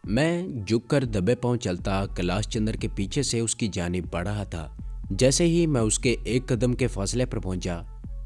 मैं झुक कर दबे पांव चलता कैलाश चंद्र के पीछे से उसकी जानिब बढ़ रहा था। जैसे ही मैं उसके एक कदम के फासले पर पहुंचा,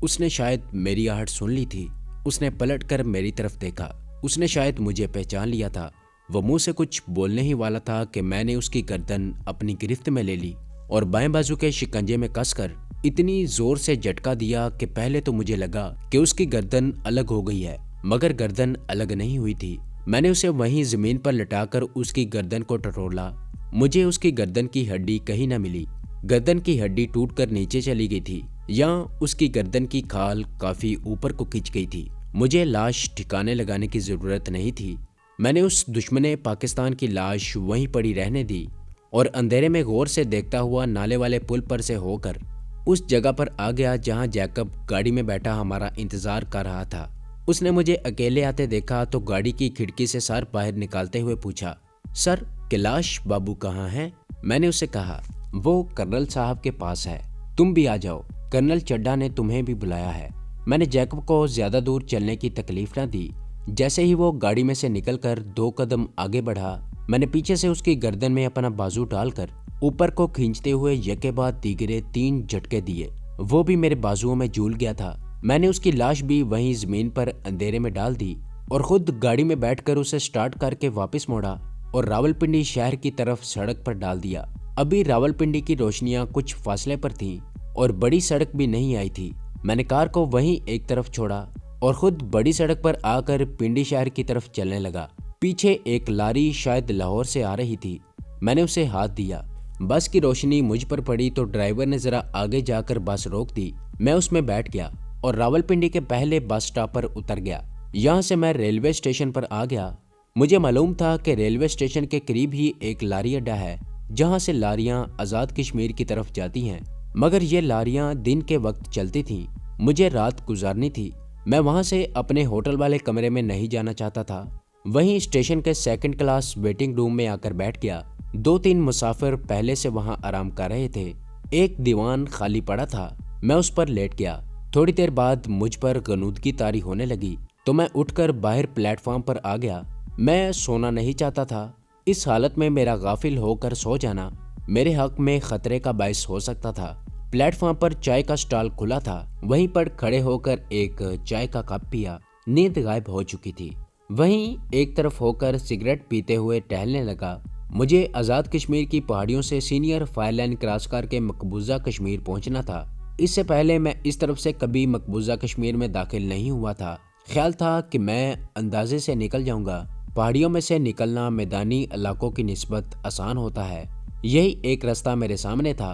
उसने शायद मेरी आहट सुन ली थी। उसने पलट कर मेरी तरफ देखा। उसने शायद मुझे पहचान लिया था। वो मुंह से कुछ बोलने ही वाला था कि मैंने उसकी गर्दन अपनी गिरफ्त में ले ली और बाएं बाजू के शिकंजे में कसकर इतनी जोर से झटका दिया कि पहले तो मुझे लगा कि उसकी गर्दन अलग हो गई है, मगर गर्दन अलग नहीं हुई थी। मैंने उसे वहीं जमीन पर लटाकर उसकी गर्दन को टटोला। मुझे उसकी गर्दन की हड्डी कहीं न मिली। गर्दन की हड्डी टूटकर नीचे चली गई थी या उसकी गर्दन की खाल काफी ऊपर को खिंच गई थी। मुझे लाश ठिकाने लगाने की जरूरत नहीं थी। मैंने उस दुश्मने पाकिस्तान की लाश वहीं पड़ी रहने दी और अंधेरे में गौर से देखता हुआ नाले वाले पुल पर से होकर उस जगह पर आ गया जहां जैकब गाड़ी में बैठा हमारा इंतजार कर रहा था। उसने मुझे अकेले आते देखा तो गाड़ी की खिड़की से सर बाहर निकालते हुए पूछा, सर कैलाश बाबू कहाँ हैं? मैंने उसे कहा, वो कर्नल साहब के पास है, तुम भी आ जाओ, कर्नल चड्ढा ने तुम्हें भी बुलाया है। मैंने जैकब को ज्यादा दूर चलने की तकलीफ न दी। जैसे ही वो गाड़ी में से निकलकर 2 कदम आगे बढ़ा, मैंने पीछे से उसकी गर्दन में अपना बाजू डालकर ऊपर को खींचते हुए यके बाद दीगरे 3 झटके दिए। वो भी मेरे बाजुओं में झूल गया था। मैंने उसकी लाश भी वहीं जमीन पर अंधेरे में डाल दी और खुद गाड़ी में बैठकर उसे स्टार्ट करके वापस मोड़ा और रावलपिंडी शहर की तरफ सड़क पर डाल दिया। अभी रावलपिंडी की रोशनियां कुछ फासले पर थीं और बड़ी सड़क भी नहीं आई थी। मैंने कार को वहीं एक तरफ छोड़ा और खुद बड़ी सड़क पर आकर पिंडी शहर की तरफ चलने लगा। पीछे एक लारी शायद लाहौर से आ रही थी। मैंने उसे हाथ दिया। बस की रोशनी मुझ पर पड़ी तो ड्राइवर ने जरा आगे जाकर बस रोक दी। मैं उसमें बैठ गया और रावलपिंडी के पहले बस स्टॉप पर उतर गया। यहाँ से मैं रेलवे स्टेशन पर आ गया। मुझे मालूम था कि रेलवे स्टेशन के करीब ही एक लारी अड्डा है जहाँ से लारियां आज़ाद कश्मीर की तरफ जाती हैं, मगर ये लारियां दिन के वक्त चलती थीं। मुझे रात गुजारनी थी। मैं वहाँ से अपने होटल वाले कमरे में नहीं जाना चाहता था। वहीं स्टेशन के 2nd क्लास वेटिंग रूम में आकर बैठ गया। 2-3 मुसाफिर पहले से वहाँ आराम कर रहे थे। एक दीवान खाली पड़ा था। मैं उस पर लेट गया। थोड़ी देर बाद मुझ पर गनूदगी तारी होने लगी तो मैं उठकर बाहर प्लेटफॉर्म पर आ गया। मैं सोना नहीं चाहता था। इस हालत में मेरा गाफिल होकर सो जाना मेरे हक में खतरे का बायस हो सकता था। प्लेटफॉर्म पर चाय का स्टॉल खुला था। वहीं पर खड़े होकर एक चाय का कप पिया। नींद गायब हो चुकी थी। वहीं एक तरफ होकर सिगरेट पीते हुए टहलने लगा। मुझे आज़ाद कश्मीर की पहाड़ियों से सीनियर फायर लाइन क्रॉस करके मकबूजा कश्मीर पहुंचना था। इससे पहले मैं इस तरफ से कभी मकबूजा कश्मीर में दाखिल नहीं हुआ था। ख्याल था कि मैं अंदाजे से निकल जाऊंगा। पहाड़ियों में से निकलना मैदानी इलाकों की निस्बत आसान होता है। यही एक रास्ता मेरे सामने था।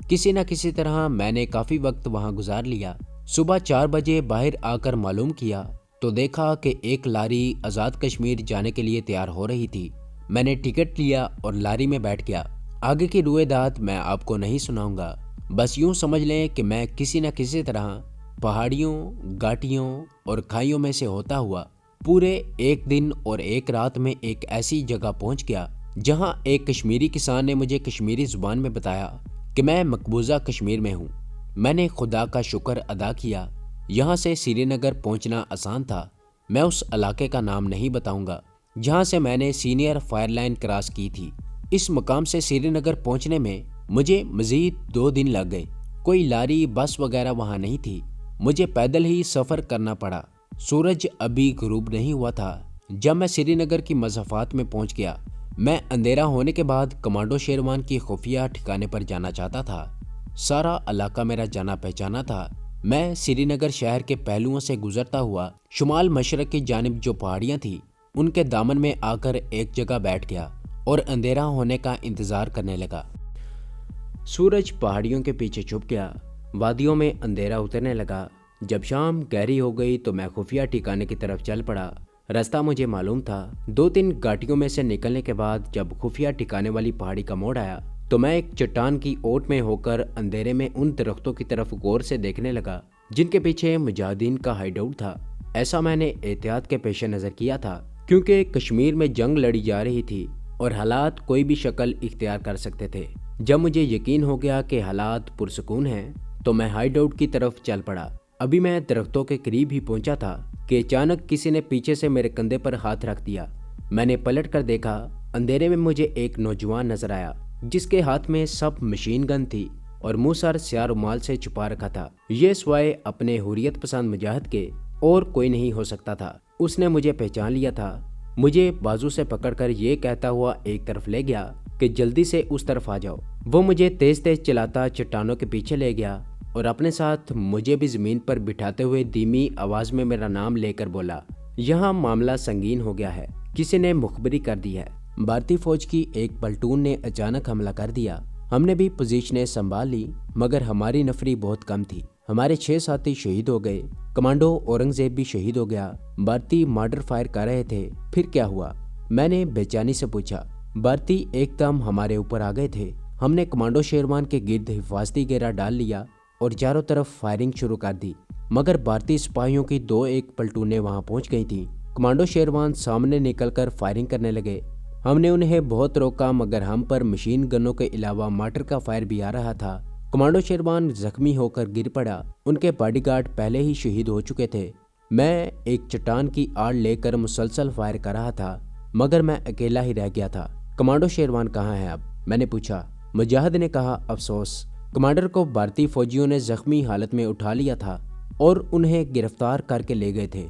किसी न किसी तरह मैंने काफी वक्त वहां गुजार लिया। सुबह 4 बजे बाहर आकर मालूम किया तो देखा कि एक लारी आज़ाद कश्मीर जाने के लिए तैयार हो रही थी। मैंने टिकट लिया और लारी में बैठ गया। आगे की रुएदात मैं आपको नहीं सुनाऊंगा। बस यूं समझ लें कि मैं किसी न किसी तरह पहाड़ियों, घाटियों और खाइयों में से होता हुआ पूरे एक दिन और एक रात में एक ऐसी जगह पहुंच गया जहां एक कश्मीरी किसान ने मुझे कश्मीरी जुबान में बताया कि मैं मकबूजा कश्मीर में हूं। मैंने खुदा का शुक्र अदा किया। यहां से श्रीनगर पहुंचना आसान था। मैं उस इलाके का नाम नहीं बताऊंगा जहां से मैंने सीनियर फायर लाइन क्रॉस की थी। इस मकाम से श्रीनगर पहुंचने में मुझे मजीद 2 दिन लग गए। कोई लारी बस वगैरह वहां नहीं थी। मुझे पैदल ही सफर करना पड़ा। सूरज अभी गुरूब नहीं हुआ था जब मैं श्रीनगर की मज़ाफ़ात में पहुंच गया। मैं अंधेरा होने के बाद कमांडो शेरवान की खुफिया ठिकाने पर जाना चाहता था। सारा इलाका मेरा जाना पहचाना था। मैं श्रीनगर शहर के पहलुओं से गुजरता हुआ शुमाल मशरक की जानिब जो पहाड़ियां थी उनके दामन में आकर एक जगह बैठ गया और अंधेरा होने का इंतजार करने लगा। सूरज पहाड़ियों के पीछे छुप गया। वादियों में अंधेरा उतरने लगा। जब शाम गहरी हो गई तो मैं खुफिया ठिकाने की तरफ चल पड़ा। रास्ता मुझे मालूम था। 2-3 घाटियों में से निकलने के बाद जब खुफिया ठिकाने वाली पहाड़ी का मोड़ आया तो मैं एक चट्टान की ओट में होकर अंधेरे में उन दरख्तों की तरफ गौर से देखने लगा जिनके पीछे मुजाहिदीन का हाइडआउट था। ऐसा मैंने एहतियात के पेश नज़र किया था क्योंकि कश्मीर में जंग लड़ी जा रही थी और हालात कोई भी शक्ल इख्तियार कर सकते थे। जब मुझे यकीन हो गया कि हालात पुरसुकून हैं तो मैं हाइडआउट की तरफ चल पड़ा। अभी मैं दरख्तों के करीब ही पहुंचा था कि अचानक किसी ने पीछे से मेरे कंधे पर हाथ रख दिया। मैंने पलट कर देखा। अंधेरे में मुझे एक नौजवान नजर आया जिसके हाथ में सब मशीन गन थी और मुंह सर स्याह रुमाल से छुपा रखा था। ये सिवाय अपने हुर्रियत पसंद मुजाहिद के और कोई नहीं हो सकता था। उसने मुझे पहचान लिया था। मुझे बाजू से पकड़कर ये कहता हुआ एक तरफ ले गया कि जल्दी से उस तरफ आ जाओ। वो मुझे तेज तेज चलाता चट्टानों के पीछे ले गया और अपने साथ मुझे भी जमीन पर बिठाते हुए धीमी आवाज में मेरा नाम लेकर बोला, यहाँ मामला संगीन हो गया है, किसी ने मुखबरी कर दी है। भारतीय फौज की एक प्लाटून ने अचानक हमला कर दिया। हमने भी पोजीशनें संभाल ली, मगर हमारी नफरी बहुत कम थी। हमारे 6 साथी शहीद हो गए। कमांडो औरंगजेब भी शहीद हो गया। भारतीय मॉर्टर फायर कर रहे थे। फिर क्या हुआ? मैंने बेचैनी से पूछा। भारतीय एकदम हमारे ऊपर आ गए थे। हमने कमांडो शेरवान के गिर्द हिफाजती घेरा डाल लिया और चारों तरफ फायरिंग शुरू कर दी, मगर भारतीय सिपाहियों की 2-1 प्लाटूनें वहां पहुंच गई थीं। कमांडो शेरवान सामने निकलकर फायरिंग करने लगे। हमने उन्हें बहुत रोका, मगर हम पर मशीन गनों के अलावा मार्टर का फायर भी आ रहा था। कमांडो शेरवान जख्मी होकर गिर पड़ा। उनके बॉडीगार्ड पहले ही शहीद हो चुके थे। मैं एक चट्टान की आड़ लेकर मुसलसल फायर कर रहा था, मगर मैं अकेला ही रह गया था। कमांडो शेरवान कहाँ है अब? मैंने पूछा। मुजाहिद ने कहा, अफसोस, कमांडर को भारतीय फौजियों ने जख्मी हालत में उठा लिया था और उन्हें गिरफ्तार करके ले गए थे।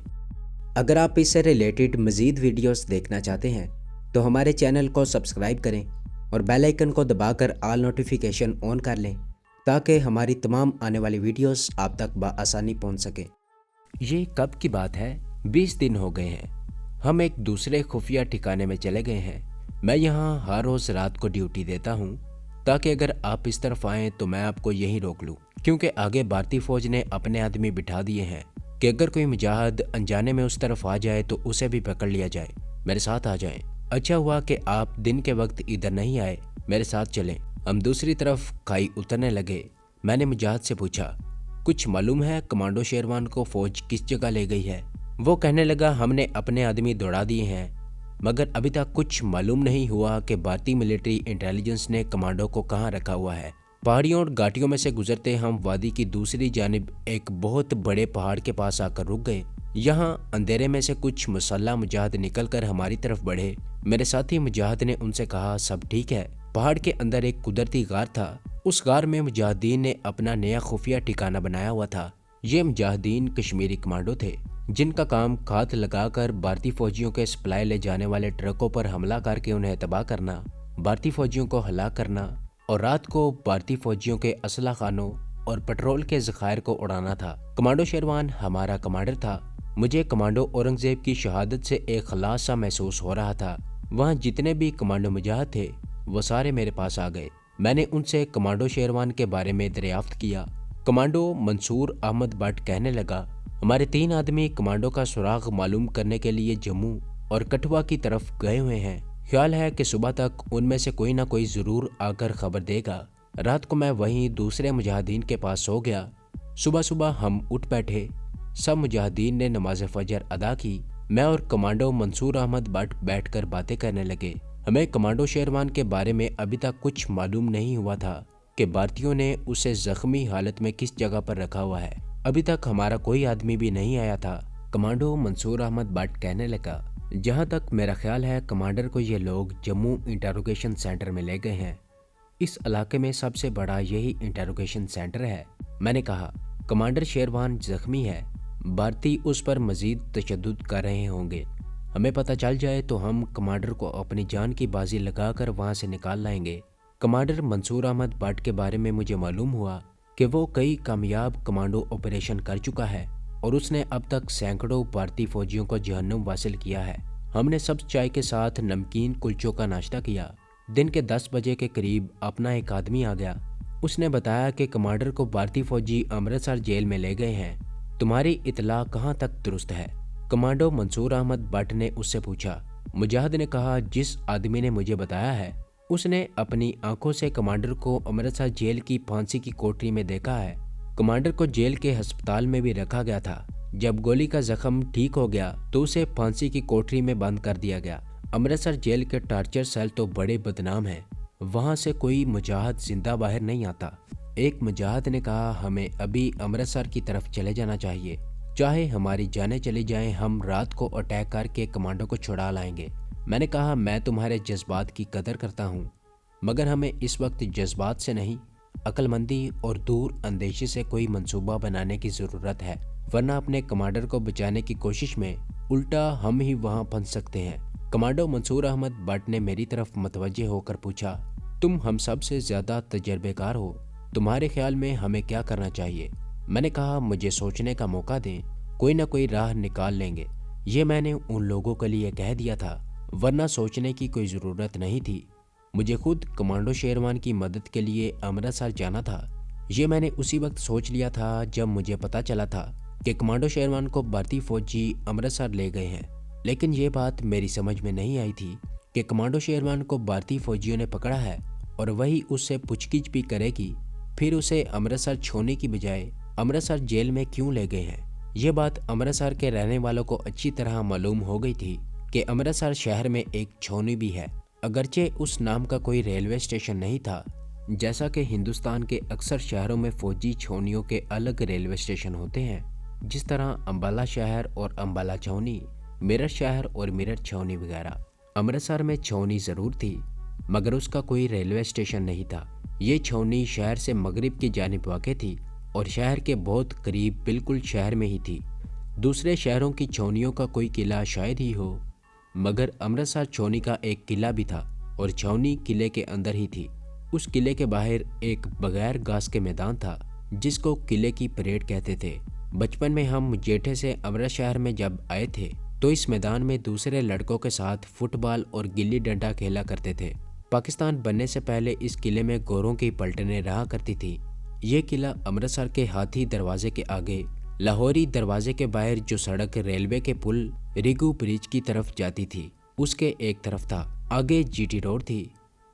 अगर आप इससे रिलेटेड मजीद वीडियोस देखना चाहते हैं तो हमारे चैनल को सब्सक्राइब करें और बेल आइकन को दबाकर ऑल नोटिफिकेशन ऑन कर लें ताकि हमारी तमाम आने वाली वीडियोस आप तक बआसानी पहुंच सके। ये कब की बात है? 20 दिन हो गए हैं। हम एक दूसरे खुफिया ठिकाने में चले गए हैं। मैं यहाँ हर रोज रात को ड्यूटी देता हूँ ताकि अगर आप इस तरफ आएँ तो मैं आपको यहीं रोक लूँ, क्योंकि आगे भारतीय फौज ने अपने आदमी बिठा दिए हैं कि अगर कोई मुजाहिद अनजाने में उस तरफ आ जाए तो उसे भी पकड़ लिया जाए। मेरे साथ आ जाएं। अच्छा हुआ कि आप दिन के वक्त इधर नहीं आए, मेरे साथ चलें। हम दूसरी तरफ खाई उतरने लगे। मैंने मुजाहिद से पूछा, कुछ मालूम है कमांडो शेरवान को फौज किस जगह ले गई है? वो कहने लगा, हमने अपने आदमी दौड़ा दिए हैं, मगर अभी तक कुछ मालूम नहीं हुआ कि भारतीय मिलिट्री इंटेलिजेंस ने कमांडो को कहाँ रखा हुआ है। पहाड़ियों और घाटियों में से गुजरते हम वादी की दूसरी जानिब एक बहुत बड़े पहाड़ के पास आकर रुक गए। यहाँ अंधेरे में से कुछ मुसल्ला मुजाहिद निकलकर हमारी तरफ बढ़े। मेरे साथी मुजाहिद ने उनसे कहा, सब ठीक है? पहाड़ के अंदर एक कुदरती गार था। उस गार में मुजाहिदीन ने अपना नया खुफिया ठिकाना बनाया हुआ था। ये मुजाहिदीन कश्मीरी कमांडो थे जिनका काम खाद लगाकर भारतीय फौजियों के सप्लाई ले जाने वाले ट्रकों पर हमला करके उन्हें तबाह करना, भारतीय फौजियों को हलाक करना और रात को भारतीय फौजियों के असला खानों और पेट्रोल के जखायर को उड़ाना था। कमांडो शेरवान हमारा कमांडर था। मुझे कमांडो औरंगजेब की शहादत से एक खलास सा महसूस हो रहा था। वहाँ जितने भी कमांडो मुजाहिद थे वो सारे मेरे पास आ गए। मैंने उनसे कमांडो शेरवान के बारे में दरियाफ्त किया। कमांडो मंसूर अहमद भट्ट कहने लगा, हमारे 3 आदमी कमांडो का सुराग मालूम करने के लिए जम्मू और कठुआ की तरफ गए हुए हैं। ख्याल है कि सुबह तक उनमें से कोई ना कोई जरूर आकर खबर देगा। रात को मैं वहीं दूसरे मुजाहिदीन के पास सो गया। सुबह सुबह हम उठ बैठे। सब मुजाहिदीन ने नमाज फजर अदा की। मैं और कमांडो मंसूर अहमद भट्ट बैठकर बातें करने लगे। हमें कमांडो शेरवान के बारे में अभी तक कुछ मालूम नहीं हुआ था कि भारतीयों ने उसे जख्मी हालत में किस जगह पर रखा हुआ है। अभी तक हमारा कोई आदमी भी नहीं आया था। कमांडो मंसूर अहमद भट्ट कहने लगा, जहाँ तक मेरा ख्याल है कमांडर को ये लोग जम्मू इंटरोगेशन सेंटर में ले गए हैं। इस इलाके में सबसे बड़ा यही इंटरोगेशन सेंटर है। मैंने कहा, कमांडर शेरवान जख्मी है, भारतीय उस पर मजीद तशद्दुद कर रहे होंगे। हमें पता चल जाए तो हम कमांडर को अपनी जान की बाजी लगाकर वहां से निकाल लाएंगे। कमांडर मंसूर अहमद भट्ट के बारे में मुझे मालूम हुआ कि वो कई कामयाब कमांडो ऑपरेशन कर चुका है और उसने अब तक सैकड़ों भारतीय फौजियों को जहन्नुम वासिल किया है। हमने सब चाय के साथ नमकीन कुलचों का नाश्ता किया। दिन के 10 बजे के करीब अपना एक आदमी आ गया। उसने बताया कि कमांडर को भारतीय फौजी अमृतसर जेल में ले गए हैं। तुम्हारी इतला कहाँ तक दुरुस्त है? कमांडो मंसूर अहमद भट्ट ने उससे पूछा। मुजाहिद ने कहा, जिस आदमी ने मुझे बताया है उसने अपनी आंखों से कमांडर को अमृतसर जेल की फांसी की कोठरी में देखा है। कमांडर को जेल के अस्पताल में भी रखा गया था। जब गोली का जख्म ठीक हो गया तो उसे फांसी की कोठरी में बंद कर दिया गया। अमृतसर जेल के टार्चर सेल तो बड़े बदनाम हैं, वहां से कोई मुजाहिद जिंदा बाहर नहीं आता। एक मुजाहिद ने कहा, हमें अभी अमृतसर की तरफ चले जाना चाहिए, चाहे हमारी जानें चली जाएं, हम रात को अटैक करके कमांडो को छुड़ा लाएंगे। میں نے کہا میں تمہارے جذبات کی قدر کرتا ہوں، مگر ہمیں اس وقت جذبات سے نہیں، عقل مندی اور دور اندیشی سے کوئی منصوبہ بنانے کی ضرورت ہے، ورنہ اپنے کمانڈر کو بچانے کی کوشش میں الٹا ہم ہی وہاں پھنس سکتے ہیں۔ کمانڈو منصور احمد بٹ نے میری طرف متوجہ ہو کر پوچھا، تم ہم سب سے زیادہ تجربے کار ہو، تمہارے خیال میں ہمیں کیا کرنا چاہیے؟ میں نے کہا مجھے سوچنے کا موقع دیں، کوئی نہ کوئی راہ نکال لیں گے۔ یہ میں نے ان لوگوں کے لیے کہہ دیا تھا، ورنہ سوچنے کی کوئی ضرورت نہیں تھی۔ مجھے خود کمانڈو شیروان کی مدد کے لیے امرتسر جانا تھا۔ یہ میں نے اسی وقت سوچ لیا تھا جب مجھے پتا چلا تھا کہ کمانڈو شیروان کو بھارتی فوجی امرتسر لے گئے ہیں، لیکن یہ بات میری سمجھ میں نہیں آئی تھی کہ کمانڈو شیروان کو بھارتی فوجیوں نے پکڑا ہے اور وہی اس سے پوچھ گچھ بھی کرے گی، پھر اسے امرتسر چھوڑنے کی بجائے امرتسر جیل میں کیوں لے گئے ہیں۔ یہ بات امرتسر کے رہنے والوں کو اچھی طرح معلوم ہو گئی تھی کہ امرتسر شہر میں ایک چھاؤنی بھی ہے، اگرچہ اس نام کا کوئی ریلوے اسٹیشن نہیں تھا، جیسا کہ ہندوستان کے اکثر شہروں میں فوجی چھاؤنیوں کے الگ ریلوے اسٹیشن ہوتے ہیں، جس طرح امبالہ شہر اور امبالہ چھاؤنی، میرٹھ شہر اور میرٹھ چھاؤنی وغیرہ۔ امرتسر میں چھاؤنی ضرور تھی، مگر اس کا کوئی ریلوے اسٹیشن نہیں تھا۔ یہ چھاؤنی شہر سے مغرب کی جانب واقع تھی اور شہر کے بہت قریب بالکل شہر میں ہی تھی۔ دوسرے شہروں کی چھاؤنیوں کا کوئی قلعہ شاید ہی ہو، مگر امرتسر چھاؤنی کا ایک قلعہ بھی تھا اور چھاؤنی قلعے کے اندر ہی تھی۔ اس قلعے کے باہر ایک بغیر گھاس کے میدان تھا جس کو قلعے کی پریڈ کہتے تھے۔ بچپن میں ہم جیٹھے سے امرت شہر میں جب آئے تھے تو اس میدان میں دوسرے لڑکوں کے ساتھ فٹ بال اور گلی ڈنڈا کھیلا کرتے تھے۔ پاکستان بننے سے پہلے اس قلعے میں گوروں کی پلٹنیں رہا کرتی تھی۔ یہ قلعہ امرتسر کے ہاتھی دروازے کے آگے، لاہوری دروازے کے باہر جو سڑک ریلوے کے پل ریگو برج کی طرف جاتی تھی اس کے ایک طرف تھا۔ آگے جی ٹی روڈ تھی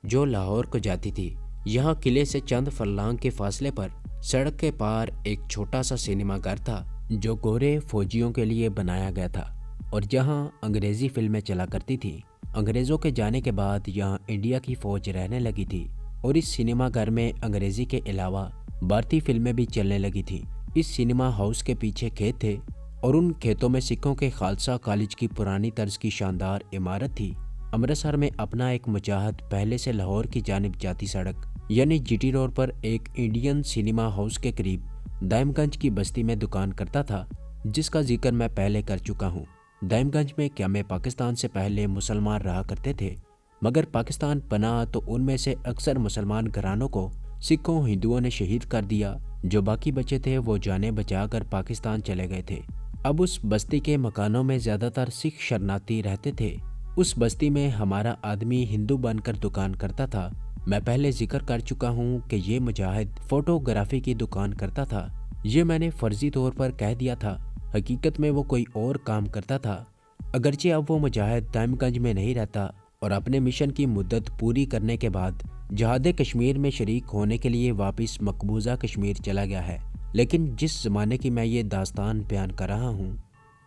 جو لاہور کو جاتی تھی۔ یہاں قلعے سے چند فرلانگ کے فاصلے پر سڑک کے پار ایک چھوٹا سا سینما گھر تھا جو گورے فوجیوں کے لیے بنایا گیا تھا اور جہاں انگریزی فلمیں چلا کرتی تھیں۔ انگریزوں کے جانے کے بعد یہاں انڈیا کی فوج رہنے لگی تھی اور اس سینما گھر میں انگریزی کے علاوہ بھارتی فلمیں بھی چلنے لگی تھیں۔ اس سینما ہاؤس کے پیچھے کھیت تھے اور ان کھیتوں میں سکھوں کے خالصہ کالج کی پرانی طرز کی شاندار عمارت تھی۔ امرتسر میں اپنا ایک مجاہد پہلے سے لاہور کی جانب جاتی سڑک یعنی جی ٹی روڈ پر ایک انڈین سینما ہاؤس کے قریب دائم گنج کی بستی میں دکان کرتا تھا، جس کا ذکر میں پہلے کر چکا ہوں۔ دائم گنج میں قیام پاکستان سے پہلے مسلمان رہا کرتے تھے، مگر پاکستان بنا تو ان میں سے اکثر مسلمان گھرانوں کو سکھوں ہندوؤں نے شہید کر دیا، جو باقی بچے تھے وہ جانیں بچا کر پاکستان چلے گئے تھے۔ اب اس بستی کے مکانوں میں زیادہ تر سکھ شرناتی رہتے تھے۔ اس بستی میں ہمارا آدمی ہندو بن کر دکان کرتا تھا۔ میں پہلے ذکر کر چکا ہوں کہ یہ مجاہد فوٹوگرافی کی دکان کرتا تھا۔ یہ میں نے فرضی طور پر کہہ دیا تھا، حقیقت میں وہ کوئی اور کام کرتا تھا۔ اگرچہ اب وہ مجاہد دائم گنج میں نہیں رہتا اور اپنے مشن کی مدت پوری کرنے کے بعد جہاد کشمیر میں شریک ہونے کے لیے واپس مقبوضہ کشمیر چلا گیا ہے، لیکن جس زمانے کی میں یہ داستان بیان کر رہا ہوں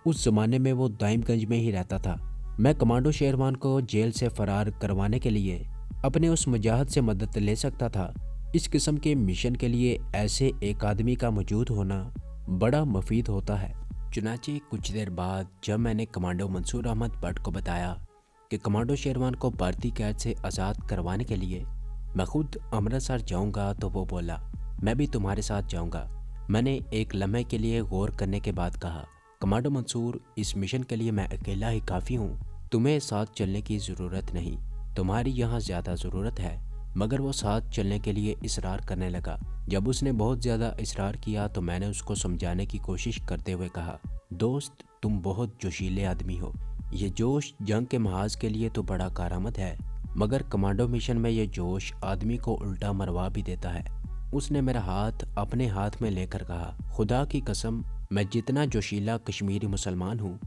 اس زمانے میں وہ دائم گنج میں ہی رہتا تھا۔ میں کمانڈو شیروان کو جیل سے فرار کروانے کے لیے اپنے اس مجاہد سے مدد لے سکتا تھا۔ اس قسم کے مشن کے لیے ایسے ایک آدمی کا موجود ہونا بڑا مفید ہوتا ہے۔ چنانچہ کچھ دیر بعد جب میں نے کمانڈو منصور احمد بٹ کو بتایا کہ کمانڈو شیروان کو بھارتی قید سے آزاد کروانے کے لیے میں خود امرتسر جاؤں گا تو وہ بولا، میں بھی تمہارے ساتھ جاؤں گا۔ میں نے ایک لمحے کے لیے غور کرنے کے بعد کہا، کمانڈو منصور، اس مشن کے لیے میں اکیلا ہی کافی ہوں، تمہیں ساتھ چلنے کی ضرورت نہیں، تمہاری یہاں زیادہ ضرورت ہے۔ مگر وہ ساتھ چلنے کے لیے اصرار کرنے لگا۔ جب اس نے بہت زیادہ اصرار کیا تو میں نے اس کو سمجھانے کی کوشش کرتے ہوئے کہا، دوست تم بہت جوشیلے آدمی ہو، یہ جوش جنگ کے محاذ کے لیے تو بڑا کارآمد ہے، مگر کمانڈو مشن میں یہ جوش آدمی کو الٹا مروا بھی دیتا ہے۔ اس نے میرا ہاتھ اپنے ہاتھ میں لے کر کہا، خدا کی قسم میں جتنا جوشیلا کشمیری مسلمان ہوں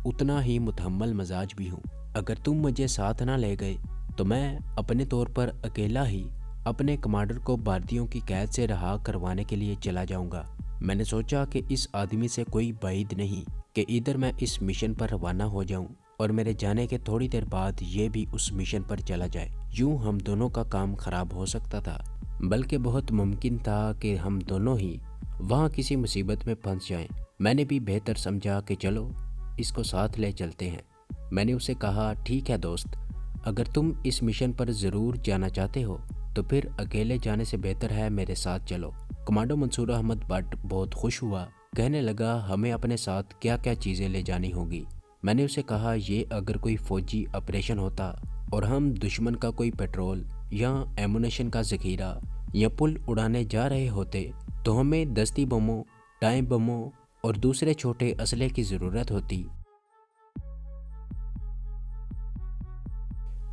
اتنا ہی متحمل مزاج بھی ہوں۔ اگر تم مجھے ساتھ نہ لے گئے تو میں اپنے طور پر اکیلا ہی اپنے کمانڈر کو بھارتیوں کی قید سے رہا کروانے کے لیے چلا جاؤں گا۔ میں نے سوچا کہ اس آدمی سے کوئی بعید نہیں کہ ادھر میں اس مشن پر روانہ ہو جاؤں اور میرے جانے کے تھوڑی دیر بعد یہ بھی اس مشن پر چلا جائے۔ یوں ہم دونوں کا کام خراب ہو سکتا تھا، بلکہ بہت ممکن تھا کہ ہم دونوں ہی وہاں کسی مصیبت میں پھنس جائیں۔ میں نے بھی بہتر سمجھا کہ چلو اس کو ساتھ لے چلتے ہیں۔ میں نے اسے کہا ٹھیک ہے دوست، اگر تم اس مشن پر ضرور جانا چاہتے ہو تو پھر اکیلے جانے سے بہتر ہے میرے ساتھ چلو۔ کمانڈو منصور احمد بٹ بہت خوش ہوا، کہنے لگا ہمیں اپنے ساتھ کیا کیا چیزیں لے جانی ہوگی۔ میں نے اسے کہا یہ اگر کوئی فوجی آپریشن ہوتا اور ہم دشمن کا کوئی پیٹرول یا ایمونیشن کا ذخیرہ یا پل اڑانے جا رہے ہوتے تو ہمیں دستی بموں، ٹائم بموں اور دوسرے چھوٹے اسلحے کی ضرورت ہوتی،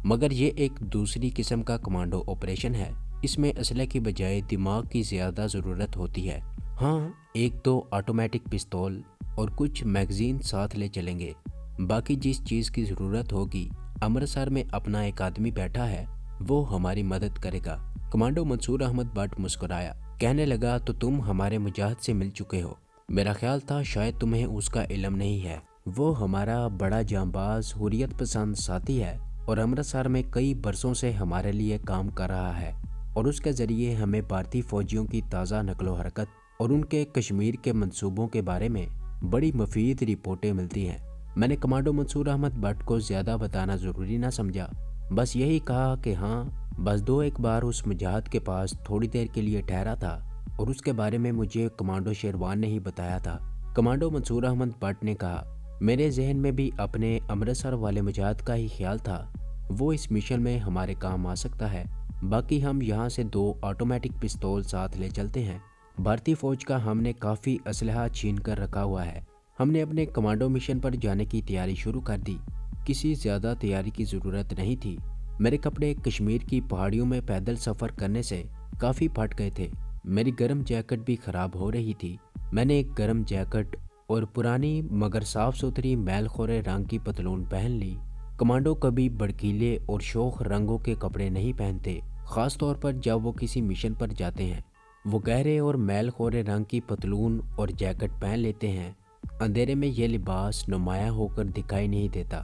مگر یہ ایک دوسری قسم کا کمانڈو آپریشن ہے۔ اس میں اسلحے کی بجائے دماغ کی زیادہ ضرورت ہوتی ہے۔ ہاں، ایک دو آٹومیٹک پستول اور کچھ میگزین ساتھ لے چلیں گے، باقی جس چیز کی ضرورت ہوگی امرتسر میں اپنا ایک آدمی بیٹھا ہے، وہ ہماری مدد کرے گا۔ کمانڈو منصور احمد بٹ مسکرایا، کہنے لگا تو تم ہمارے مجاہد سے مل چکے ہو، میرا خیال تھا شاید تمہیں اس کا علم نہیں ہے۔ وہ ہمارا بڑا جانباز حریت پسند ساتھی ہے اور امرتسر میں کئی برسوں سے ہمارے لیے کام کر رہا ہے، اور اس کے ذریعے ہمیں بھارتی فوجیوں کی تازہ نقل و حرکت اور ان کے کشمیر کے منصوبوں کے بارے میں بڑی مفید رپورٹیں ملتی ہیں۔ میں نے کمانڈو منصور احمد بٹ کو زیادہ بتانا ضروری نہ سمجھا، بس یہی کہا کہ ہاں، بس دو ایک بار اس مجاہد کے پاس تھوڑی دیر کے لیے ٹھہرا تھا اور اس کے بارے میں مجھے کمانڈو شیروان نے ہی بتایا تھا۔ کمانڈو منصور احمد بٹ نے کہا، میرے ذہن میں بھی اپنے امرتسر والے مجاہد کا ہی خیال تھا، وہ اس مشن میں ہمارے کام آ سکتا ہے۔ باقی ہم یہاں سے دو آٹومیٹک پستول ساتھ لے چلتے ہیں۔ بھارتی فوج کا ہم نے کافی اسلحہ چھین کر رکھا ہوا ہے۔ ہم نے اپنے کمانڈو مشن پر جانے کی تیاری شروع کر دی، کسی زیادہ تیاری کی ضرورت نہیں تھی۔ میرے کپڑے کشمیر کی پہاڑیوں میں پیدل سفر کرنے سے کافی پھٹ گئے تھے، میری گرم جیکٹ بھی خراب ہو رہی تھی۔ میں نے ایک گرم جیکٹ اور پرانی مگر صاف ستھری میل خورے رنگ کی پتلون پہن لی۔ کمانڈو کبھی بھڑکیلے اور شوخ رنگوں کے کپڑے نہیں پہنتے، خاص طور پر جب وہ کسی مشن پر جاتے ہیں۔ وہ گہرے اور میل خورے رنگ کی پتلون اور جیکٹ پہن لیتے ہیں، اندھیرے میں یہ لباس نمایاں ہو کر دکھائی نہیں دیتا،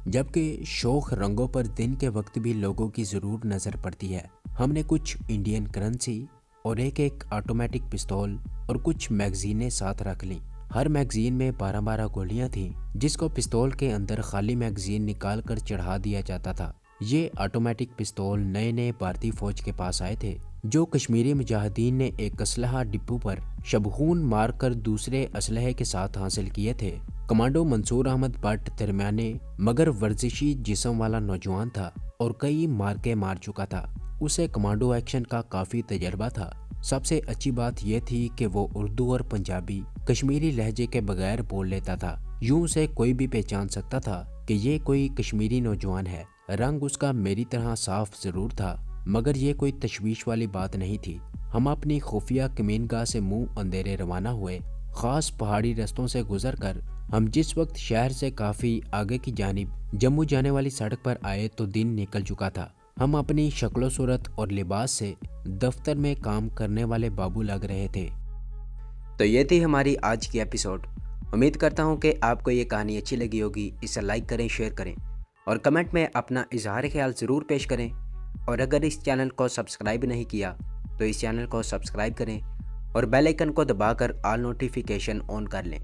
جبکہ شوخ رنگوں پر دن کے وقت بھی لوگوں کی ضرور نظر پڑتی ہے۔ ہم نے کچھ انڈین کرنسی اور ایک آٹومیٹک پستول اور کچھ میگزینیں ساتھ رکھ لیں۔ ہر میگزین میں 12 گولیاں تھیں، جس کو پستول کے اندر خالی میگزین نکال کر چڑھا دیا جاتا تھا۔ یہ آٹومیٹک پستول نئے نئے بھارتی فوج کے پاس آئے تھے، جو کشمیری مجاہدین نے ایک اسلحہ ڈپو پر شبخون مار کر دوسرے اسلحے کے ساتھ حاصل کیے تھے۔ کمانڈو منصور احمد بٹ درمیانے مگر ورزشی جسم والا نوجوان تھا اور کئی مارکے مار چکا تھا۔ اسے کمانڈو ایکشن کا کافی تجربہ تھا۔ سب سے اچھی بات یہ تھی کہ وہ اردو اور پنجابی کشمیری لہجے کے بغیر بول لیتا تھا، یوں اسے کوئی بھی پہچان سکتا تھا کہ یہ کوئی کشمیری نوجوان ہے۔ رنگ اس کا میری طرح صاف ضرور تھا، مگر یہ کوئی تشویش والی بات نہیں تھی۔ ہم اپنی خفیہ کمین گاہ سے منہ اندھیرے روانہ ہوئے۔ خاص پہاڑی رستوں سے گزر کر ہم جس وقت شہر سے کافی آگے کی جانب جموں جانے والی سڑک پر آئے تو دن نکل چکا تھا۔ ہم اپنی شکل و صورت اور لباس سے دفتر میں کام کرنے والے بابو لگ رہے تھے۔ تو یہ تھی ہماری آج کی ایپیسوڈ۔ امید کرتا ہوں کہ آپ کو یہ کہانی اچھی لگی ہوگی۔ اسے لائک کریں، شیئر کریں اور کمنٹ میں اپنا اظہار خیال ضرور پیش کریں، اور اگر اس چینل کو سبسکرائب نہیں کیا تو اس چینل کو سبسکرائب کریں اور بیل آئیکن کو دبا کر آل نوٹیفیکیشن آن کر لیں۔